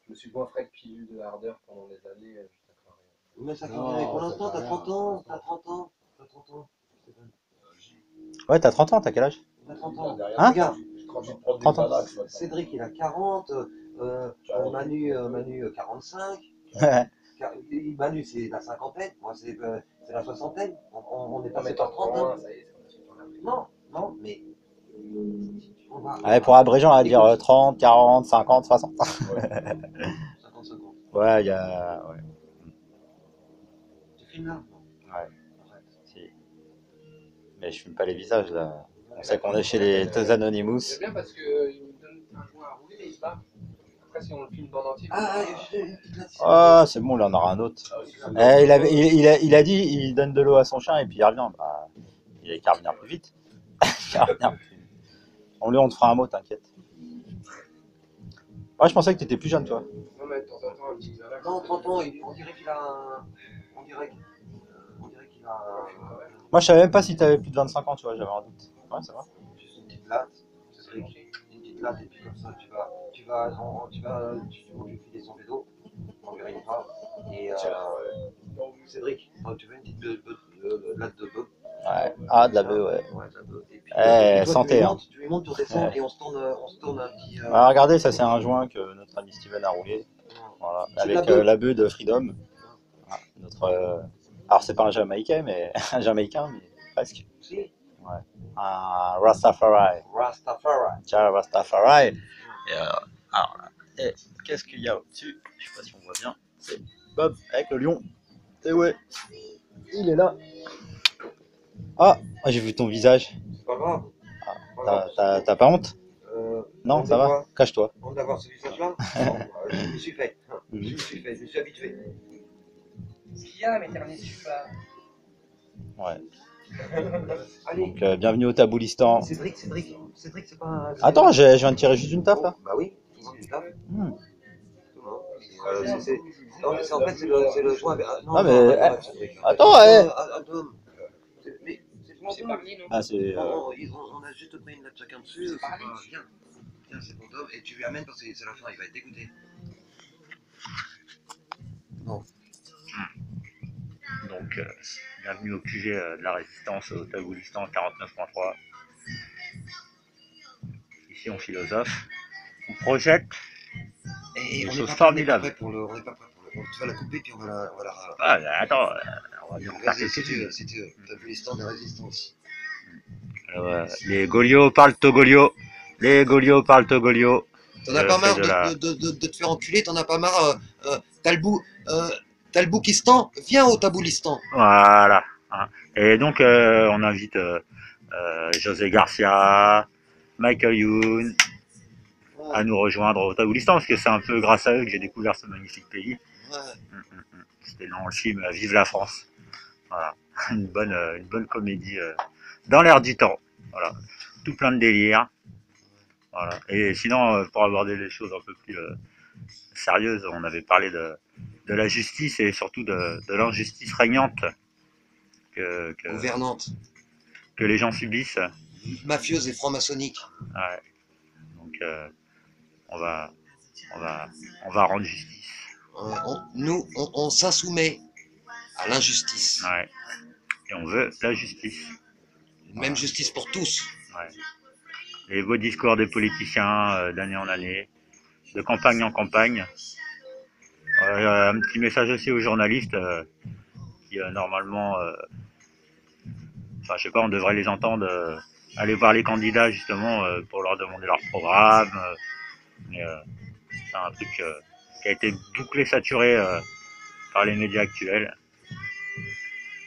me suis goinfré de pilules de hardeur pendant des années, ça craint rien. Mais ça Non, fait rien. Pour ça l'instant, fait t'as rien. 30 ans. T'as 30 ans. T'as 30 ans. Stéphane. Ouais, t'as 30 ans, t'as quel âge? T'as 30 ans. Hein? Regarde. Je suis en train de prendre du 30 ans. Xanax maintenant. Cédric, il a 40. Manu 45. Manu, c'est la cinquantaine. Moi, c'est la soixantaine. On est Non, passé mais par toi, 30 pour ans. moi, ça y est, c'est bon, on a pris. Non, non, mais. Ouais, pour abréger, on va dire 30, 40, 50, 60. 50-50. Ouais, il y a. Ouais. Tu filmes là? Ouais. Arrête. Si. Mais je fume pas les visages là. On sait qu'on est chez les deux Anonymous. C'est bien parce qu'il nous donne un joint à rouler, mais il se barre. Après, si on le filme en entier, Ah, j'ai une petite là-dessus. Ah, c'est bon, il en aura un autre. Il a dit, il donne de l'eau à son chien et puis il revient. Bah, il a qu'à revenir plus vite. On te fera un mot, t'inquiète. Ouais, je pensais que t'étais plus jeune, toi. non, mais de temps en temps, un petit Xanax. Dans 30 ans, on dirait qu'il a un. On dirait qu'il a Moi, je savais même pas si t'avais plus de 25 ans, tu vois, j'avais un doute. Ouais, c'est vrai. juste une petite latte. Cédric, une petite latte, et puis comme ça, on lui filer son vélo. On lui rien pas. Et Cédric, tu veux une petite latte de bœuf? Ouais. Ah, de la bœuf, ouais. Ouais, de la bœuf. Et puis, Eh, toi, santé, hein. tu lui montes, tu redescends, Ouais. et on se tourne un petit. Ah, regardez, ça c'est un joint que notre ami Steven a roulé. Voilà. C'est Avec de la bœuf. la bœuf de Freedom. Ah, alors, c'est pas un Jamaïcain, mais un Jamaïcain, mais presque. Si. Ouais. Un Rastafari. Rastafari. Tiens, Rastafari. Et alors là, et qu'est-ce qu'il y a au-dessus? Je sais pas si on voit bien. C'est Bob avec le lion. Et ouais, il est là. Ah, j'ai vu ton visage. C'est pas grave. T'as pas honte? Non, honte ça de va? quoi? Cache-toi. Honte d'avoir ce visage-là? Non, je me suis fait. Je me suis habitué. Ce qu'il y a, mais t'éternises pas. Ouais. Allez. Donc, bienvenue au Taboulistan. Cédric, c'est pas. Attends, je viens de tirer juste une taf là. Bah oui, c'est une taf. Hmm. Non, en fait, c'est le joint. Non, mais, arrête, Cédric. attends, Attends. Mais C'est parti, non? Ah, c'est. on a juste pris une latte chacun dessus. C'est pas. Viens, c'est pour Tom. Et tu lui amènes parce que c'est la fin, il va être dégoûté. Non. Donc, bienvenue au QG de la résistance au Taboulistan 49.3. Ici, on philosophe, on projette. Et des on choses n'est pas formidables. prêt pour le. Tu vas la couper puis on va la. Ah, attends, on va bien faire Vas-y, quelque chose. si tu veux. T'as vu l'histoire de résistance. Les Gaulios parlent togolio. Les Gaulios parlent togolio. T'en as pas marre de te faire enculer, t'en as pas marre. T'as le Boukistan, viens au Taboulistan. Voilà. Hein. Et donc, on invite José Garcia, Michael Youn à nous rejoindre au Taboulistan, parce que c'est un peu grâce à eux que j'ai découvert ce magnifique pays. Ouais. C'était dans le film Vive la France. Voilà. Une bonne comédie dans l'air du temps. Voilà. Tout plein de délire. Voilà. Et sinon, pour aborder les choses un peu plus sérieuses, on avait parlé de la justice et surtout de l'injustice régnante Gouvernante, que les gens subissent. mafieuse et franc-maçonnique. Ouais. Donc, on va rendre justice. On s'assoumet à l'injustice. Ouais. Et on veut la justice. Même justice pour tous. Ouais. Les beaux discours des politiciens d'année en année, de campagne en campagne. Un petit message aussi aux journalistes qui normalement, enfin je sais pas, on devrait les entendre aller voir les candidats justement pour leur demander leur programme. Mais c'est un truc qui a été bouclé, saturé par les médias actuels.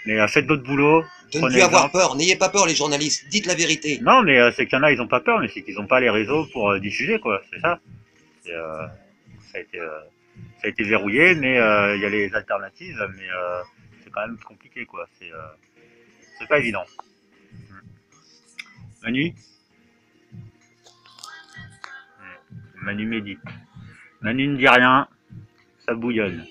Mais faites votre boulot. De ne plus avoir peur, n'ayez pas peur les journalistes, dites la vérité. Non, mais c'est qu'il y en a, ils ont pas peur, mais c'est qu'ils ont pas les réseaux pour diffuser, quoi, c'est ça. Ça a été verrouillé, mais il y a les alternatives, mais c'est quand même compliqué, quoi. C'est pas évident. Manu Manu médite. Manu ne dit rien, ça bouillonne.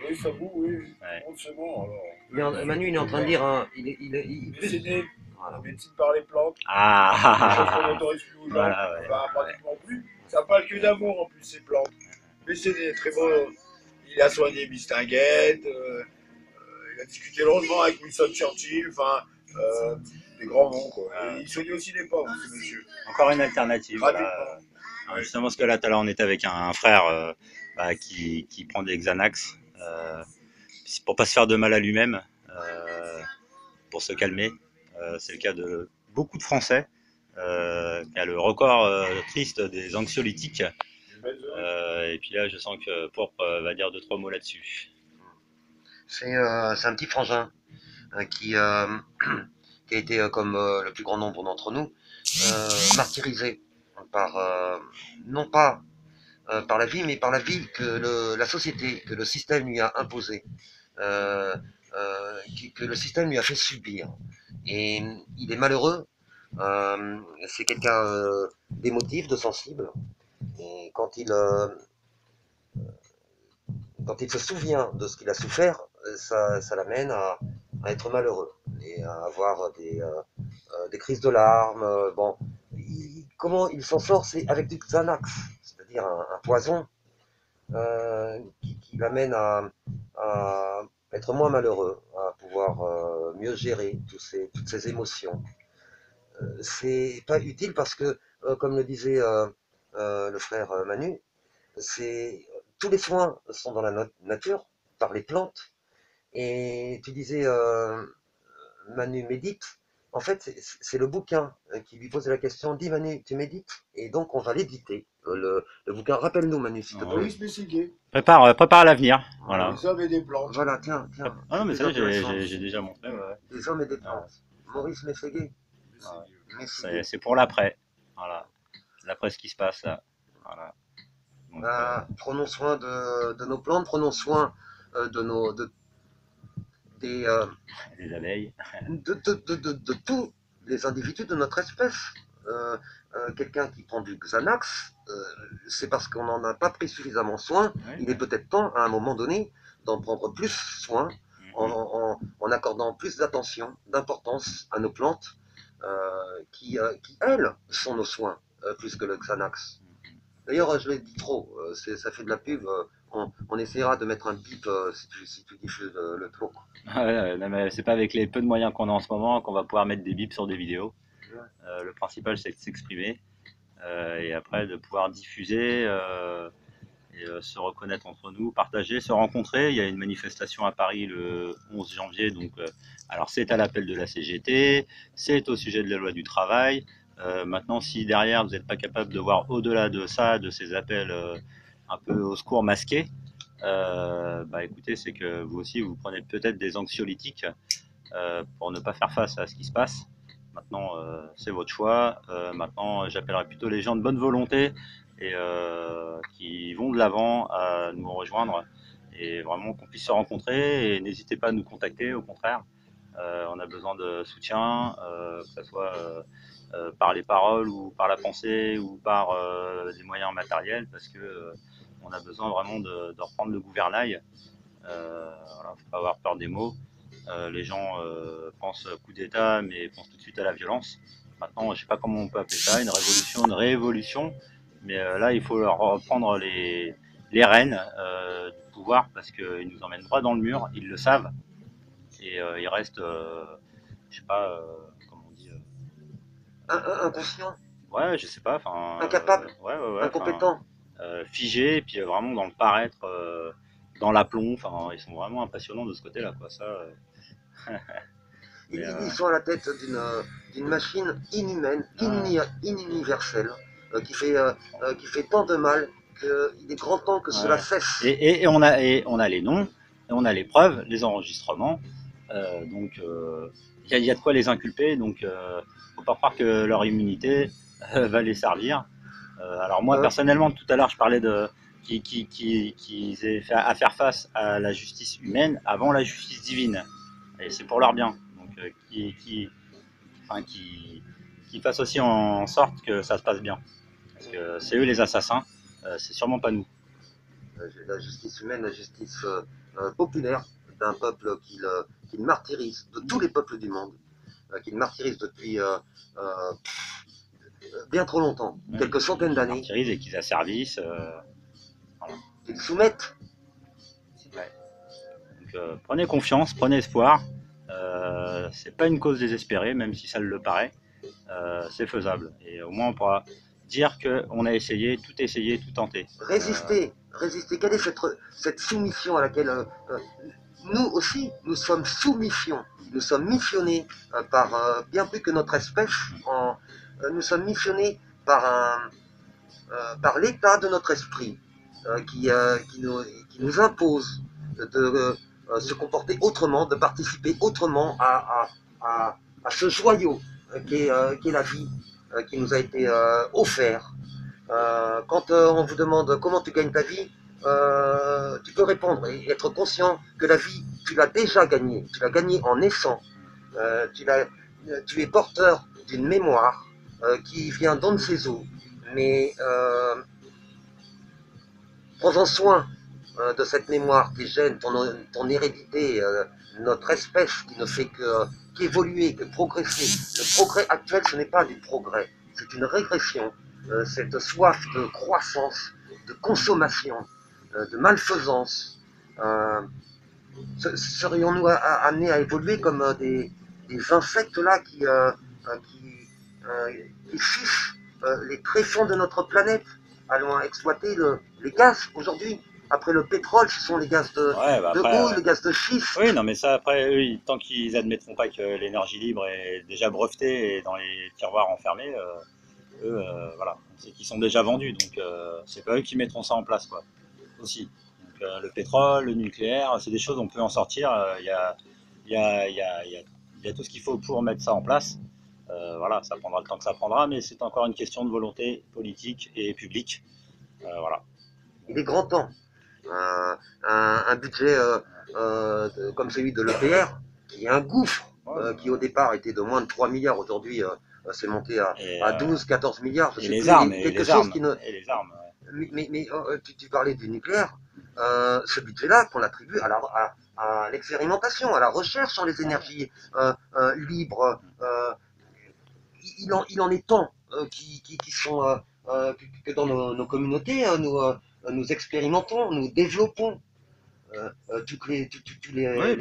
Oui, ça boue, oui. Ouais. Bon, c'est bon alors. Manu, il est en train de dire, hein, Décédé. Voilà. médecine par les plantes, des choses qu'on Ah, n'autorise plus aux gens, voilà, ouais. enfin, pratiquement plus. Ça parle que d'amour en plus, ces plantes. Mais c'est des très beaux. Il a soigné Mistinguett, il a discuté longuement avec Winston Churchill, enfin, des grands noms, quoi. Et il soignait aussi les pauvres, ce monsieur. Encore une alternative. Voilà. Gratuitement. Justement, parce que là, tout à l'heure, on était avec un frère qui prend des Xanax pour pas se faire de mal à lui-même, pour se calmer. C'est le cas de beaucoup de Français qui a le record triste des anxiolytiques. Et puis là, je sens que Pourpre va dire 2-3 mots là-dessus. C'est un petit frangin qui a été, comme le plus grand nombre d'entre nous, martyrisé par, non pas par la vie, mais par la vie que la société, que le système lui a imposée, que le système lui a fait subir. Et il est malheureux, c'est quelqu'un d'émotif, de sensible, et quand il se souvient de ce qu'il a souffert, ça l'amène à être malheureux et à avoir des crises de larmes. Bon, comment il s'en sort? C'est avec du Xanax, c'est-à-dire un poison qui l'amène à être moins malheureux, à pouvoir mieux gérer toutes ces émotions. C'est pas utile parce que, comme le disait le frère Manu, tous les soins sont dans la nature, par les plantes. Et tu disais, Manu médite. En fait, c'est le bouquin qui lui pose la question. Dis Manu, tu médites? Et donc on va l'éditer. Le bouquin, rappelle-nous Manu, s'il te plaît. Maurice Mességuet, Prépare l'avenir. Voilà. les hommes et des plantes. Voilà, tiens. Ah non, mais C'est ça, intéressant. j'ai déjà montré. Ouais. Les hommes et des plantes. Maurice Mességuet. C'est pour l'après. Voilà. L'après ce qui se passe là. Voilà. Donc, Prenons soin de nos plantes, prenons soin des, les abeilles. de tous les individus de notre espèce. Quelqu'un qui prend du Xanax, c'est parce qu'on n'en a pas pris suffisamment soin. Ouais, Il est peut-être temps, à un moment donné, d'en prendre plus soin, en accordant plus d'attention, d'importance à nos plantes, qui, elles, sont nos soins, plus que le Xanax. D'ailleurs, je l'ai dit trop, ça fait de la pub. On essaiera de mettre un bip si tu diffuses le trop. Non, mais c'est pas avec les peu de moyens qu'on a en ce moment qu'on va pouvoir mettre des bips sur des vidéos. Le principal, c'est de s'exprimer et après de pouvoir diffuser et se reconnaître entre nous, partager, se rencontrer. Il y a une manifestation à Paris le 11 janvier, donc alors c'est à l'appel de la CGT, c'est au sujet de la loi du travail. Maintenant, si derrière vous n'êtes pas capable de voir au-delà de ça, de ces appels un peu au secours masqués, écoutez, c'est que vous aussi vous prenez peut-être des anxiolytiques pour ne pas faire face à ce qui se passe. Maintenant, c'est votre choix. Maintenant, j'appellerai plutôt les gens de bonne volonté et qui vont de l'avant à nous rejoindre et vraiment qu'on puisse se rencontrer. Et n'hésitez pas à nous contacter, au contraire. On a besoin de soutien, que ce soit par les paroles ou par la pensée ou par des moyens matériels, parce que on a besoin vraiment de reprendre le gouvernail. Voilà, faut pas avoir peur des mots. Les gens pensent coup d'État, mais pensent tout de suite à la violence. Maintenant, je sais pas comment on peut appeler ça, une révolution, mais là, il faut leur reprendre les rênes du pouvoir, parce qu'ils nous emmènent droit dans le mur, ils le savent, et ils restent, je sais pas, comment on dit, Inconscient, ouais, je sais pas, enfin, incapable, ouais, incompétent. Figés, et puis vraiment dans le paraître, dans l'aplomb, enfin, ils sont vraiment impressionnants de ce côté-là, quoi, ça. Ils sont à la tête d'une machine inhumaine, inuniverselle, qui fait tant de mal qu'il est grand temps que cela cesse. Et on a les noms, et on a les preuves, les enregistrements, donc il y a de quoi les inculper, donc faut pas croire que leur immunité va les servir. Alors moi personnellement, tout à l'heure je parlais de qui aient fait à faire face à la justice humaine avant la justice divine, et c'est pour leur bien. Donc qui fassent aussi en sorte que ça se passe bien, parce que c'est eux les assassins, c'est sûrement pas nous. La justice humaine, la justice populaire d'un peuple qu'il martyrise, de tous les peuples du monde. qui le martyrisent depuis bien trop longtemps, quelques centaines d'années, Martyrisent et qu'ils asservissent. qui le soumettent. Donc, prenez confiance, prenez espoir. C'est pas une cause désespérée, même si ça le paraît. C'est faisable. Et au moins on pourra dire qu'on a essayé, tout tenté. Résister, résister. Quelle est cette soumission à laquelle nous aussi, nous sommes soumission. Nous sommes missionnés par bien plus que notre espèce. Nous sommes missionnés par l'état de notre esprit qui nous impose de se comporter autrement, de participer autrement à ce joyau qui est la vie qui nous a été offert. Quand on vous demande comment tu gagnes ta vie, tu peux répondre et être conscient que la vie, tu l'as déjà gagnée. Tu l'as gagnée en naissant. Tu es porteur d'une mémoire qui vient d'on ne sait où. Mais prends-en soin de cette mémoire, tes gènes, ton hérédité, notre espèce qui ne fait qu'évoluer, que progresser. Le progrès actuel, ce n'est pas du progrès, c'est une régression. Cette soif de croissance, de consommation, de malfaisance. Serions-nous amenés à évoluer comme des insectes là qui sucent les tréfonds de notre planète? Allons exploiter les gaz aujourd'hui. Après le pétrole, ce sont les gaz de houille, les gaz de schiste. Oui, non, mais ça, après, eux, tant qu'ils admettront pas que l'énergie libre est déjà brevetée et dans les tiroirs enfermés, eux, voilà, c'est qu'ils sont déjà vendus. Donc, c'est pas eux qui mettront ça en place, quoi. Aussi. Donc, le pétrole, le nucléaire, c'est des choses, on peut en sortir. Il y a tout ce qu'il faut pour mettre ça en place. Voilà, ça prendra le temps que ça prendra, mais c'est encore une question de volonté politique et publique. Voilà. Il est grand temps. Un budget comme celui de l'EPR, qui est un gouffre, qui au départ était de moins de 3 milliards, aujourd'hui c'est monté à 12, 14 milliards. Et les armes, Mais tu parlais du nucléaire, ce budget-là qu'on attribue à l'expérimentation, à la recherche sur les énergies libres, il en est temps que dans nos communautés, nous expérimentons, nous développons tous les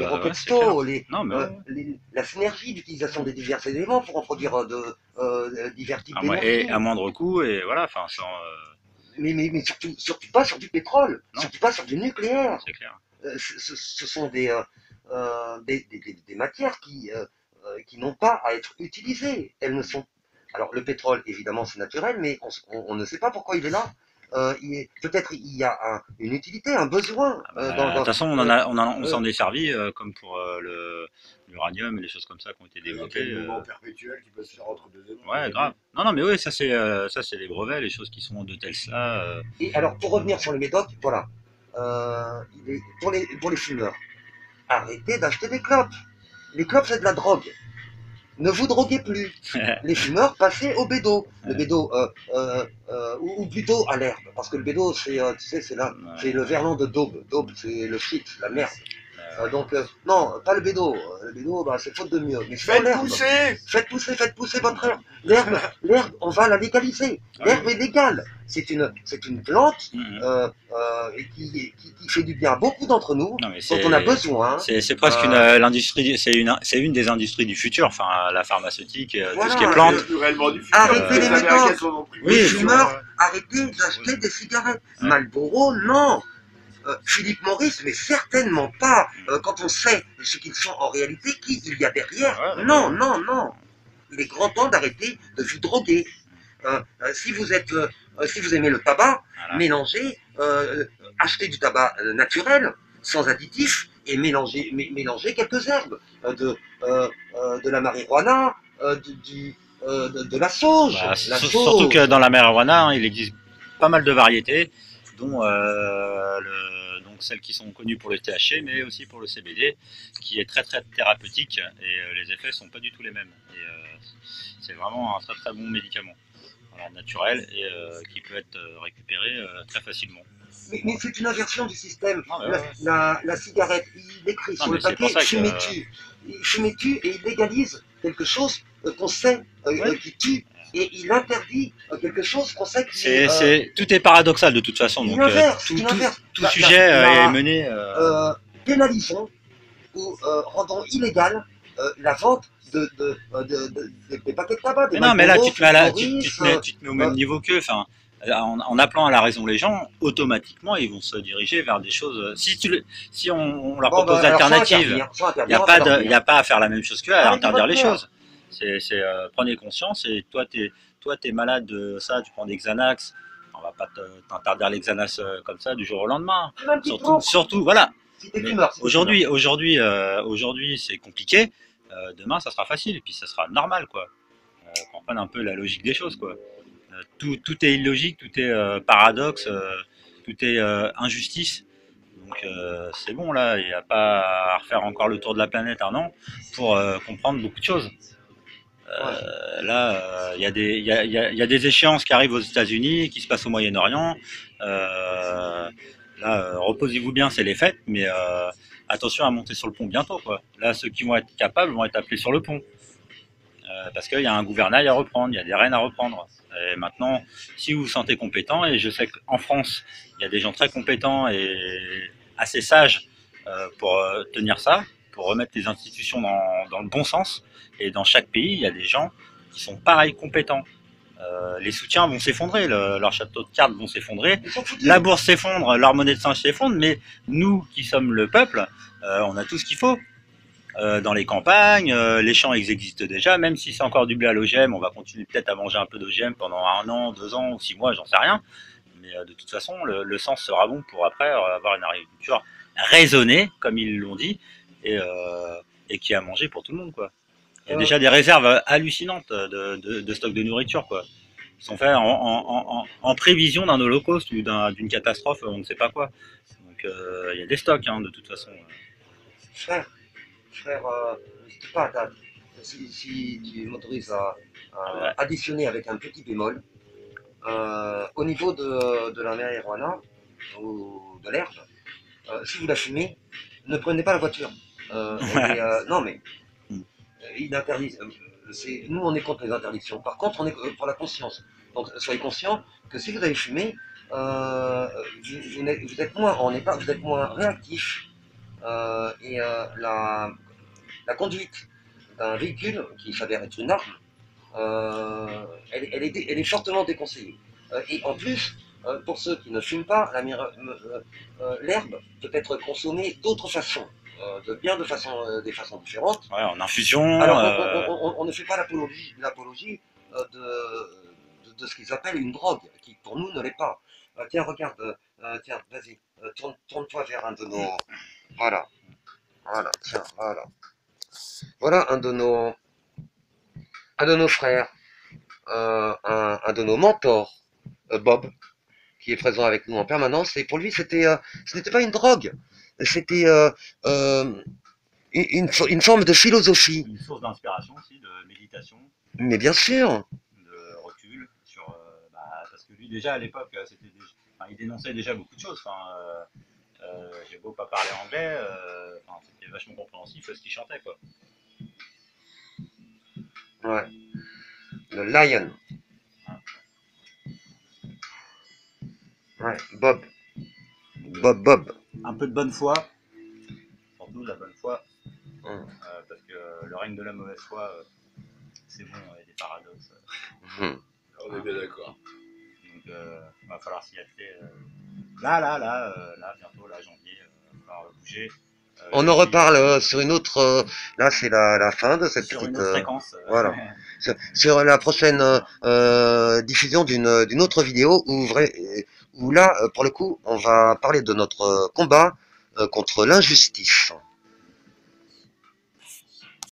rocketsto, la synergie d'utilisation des divers éléments pour en produire divers types d'énergie. Et à moindre coût, et voilà, enfin, sans... Mais surtout pas sur du pétrole, surtout pas sur du nucléaire. C'est clair. Ce sont des matières qui n'ont pas à être utilisées. Elles ne sont. Alors le pétrole, évidemment, c'est naturel, mais on ne sait pas pourquoi il est là. Peut-être il y a une utilité, un besoin. De toute façon, on s'en est servi, comme pour l'uranium et les choses comme ça qui ont été développées. C'est un mouvement perpétuel qui peut se faire entre deux éléments. Ouais, grave. Non, mais oui, ça c'est les brevets, les choses qui sont de Tesla. Et alors, pour revenir sur le médoc, voilà. Pour les fumeurs, arrêtez d'acheter des clopes. Les clopes, c'est de la drogue. Ne vous droguez plus. Les fumeurs, passez au bédo. Le bédo, ou plutôt à l'herbe. Parce que le bédo, c'est, tu sais, c'est le verlan de daube. Daube, c'est le shit, la merde. Donc, non, pas le bédo. Le bédo, c'est faute de mieux. Mais faites pousser votre herbe. L'herbe, on va la légaliser. L'herbe est légale. C'est une plante qui fait du bien à beaucoup d'entre nous, dont on a besoin. C'est presque l'industrie, c'est une des industries du futur, enfin la pharmaceutique, tout ce qui est plante. Arrêtez les médocs. Les fumeurs, arrêtez d'acheter des cigarettes. Marlboro, non. Philippe Maurice, mais certainement pas. Quand on sait ce qu'ils sont en réalité, qui il y a derrière. Non. Il est grand temps d'arrêter de vous droguer. Si vous aimez le tabac, mélangez, achetez du tabac naturel, sans additifs, et mélangez quelques herbes, de la marijuana, de la sauge. Surtout que dans la marijuana, il existe pas mal de variétés, dont donc celles qui sont connues pour le THC, mais aussi pour le CBD, qui est très très thérapeutique, et les effets sont pas du tout les mêmes. Et c'est vraiment un très très bon médicament, voilà, naturel, et qui peut être récupéré très facilement. Mais c'est une inversion du système. La cigarette, il écrit sur le papier, fumez-tu. Il fumez-tu et il légalise quelque chose qu'on sait qui tue, et il interdit quelque chose qu'on sait qui tout est paradoxal de toute façon. Donc, tout sujet est mené. Pénalisons ou rendons illégale la vente des paquets de tabac. Mais non, mais là, tu te mets au même niveau qu'eux. Enfin, en appelant à la raison les gens, automatiquement, ils vont se diriger vers des choses. Si on leur propose d'alternatives, il n'y a pas à faire la même chose qu'eux, à interdire les choses. Prenez conscience, et toi, t'es malade de ça, tu prends des Xanax, on va pas t'interdire les Xanax comme ça du jour au lendemain. Surtout, voilà. Aujourd'hui, c'est compliqué. Demain, ça sera facile, et puis ça sera normal, quoi. Qu'on prenne un peu la logique des choses, quoi. Tout est illogique, tout est paradoxe, tout est injustice. Donc c'est bon, là, il n'y a pas à refaire encore le tour de la planète un an pour comprendre beaucoup de choses. Là, il y a des échéances qui arrivent aux États-Unis, qui se passent au Moyen-Orient. Là, reposez-vous bien, c'est les fêtes, mais attention à monter sur le pont bientôt, quoi. Là, ceux qui vont être capables vont être appelés sur le pont. Parce qu'il y a un gouvernail à reprendre, il y a des rênes à reprendre. Et maintenant, si vous vous sentez compétent, et je sais qu'en France, il y a des gens très compétents et assez sages pour tenir ça, pour remettre les institutions dans le bon sens. Et dans chaque pays, il y a des gens qui sont pareil compétents. Les soutiens vont s'effondrer, leurs châteaux de cartes vont s'effondrer, la bourse s'effondre, leur monnaie de singe s'effondre, mais nous qui sommes le peuple, on a tout ce qu'il faut. Dans les campagnes, les champs ils existent déjà, même si c'est encore du blé à l'OGM, on va continuer peut-être à manger un peu d'OGM pendant 1 an, 2 ans ou 6 mois, j'en sais rien. Mais de toute façon, le sens sera bon pour après avoir une agriculture raisonnée, comme ils l'ont dit, et qui a mangé pour tout le monde, quoi. Il y a déjà des réserves hallucinantes de stocks de nourriture, quoi. Ils sont faits en prévision d'un holocauste ou d'une catastrophe, on ne sait pas quoi. Donc il y a des stocks, hein, de toute façon. Frère, n'hésite pas à si tu m'autorises à additionner avec un petit bémol, au niveau de la marijuana ou de l'herbe, si vous la fumez, ne prenez pas la voiture. Non mais, ils interdisent. Nous, on est contre les interdictions. Par contre, on est pour la conscience. Donc, soyez conscients que si vous avez fumé, vous êtes moins réactif. La conduite d'un véhicule qui s'avère être une arme, elle est fortement déconseillée. Et en plus, pour ceux qui ne fument pas, l'herbe peut être consommée d'autres façons. Des façons différentes. Ouais, en infusion. Alors, on ne fait pas l'apologie de ce qu'ils appellent une drogue, qui pour nous ne l'est pas. Tiens, regarde, tiens, vas-y, tourne-toi vers un de nos... Voilà, tiens, voilà. Voilà un de nos frères, un de nos mentors, Bob, qui est présent avec nous en permanence. Et pour lui, ce n'était pas une drogue, c'était une forme de philosophie. Une source d'inspiration aussi, de méditation. Mais bien sûr. De recul sur, parce que lui déjà à l'époque, il dénonçait déjà beaucoup de choses. J'ai beau pas parler anglais, c'était vachement compréhensif ce qu'il chantait, quoi. Ouais. Le Lion. Ouais, Bob. Bob. Un peu de bonne foi, surtout de la bonne foi, parce que le règne de la mauvaise foi, c'est bon, il y a des paradoxes. On est bien d'accord. Donc il va falloir s'y atteler. Là, bientôt, là, janvier, il va falloir bouger. On en reparle sur une autre. Là, c'est la fin de cette sur petite. Une autre fréquence. Voilà. Sur la prochaine diffusion d'une autre vidéo où là, pour le coup, on va parler de notre combat contre l'injustice.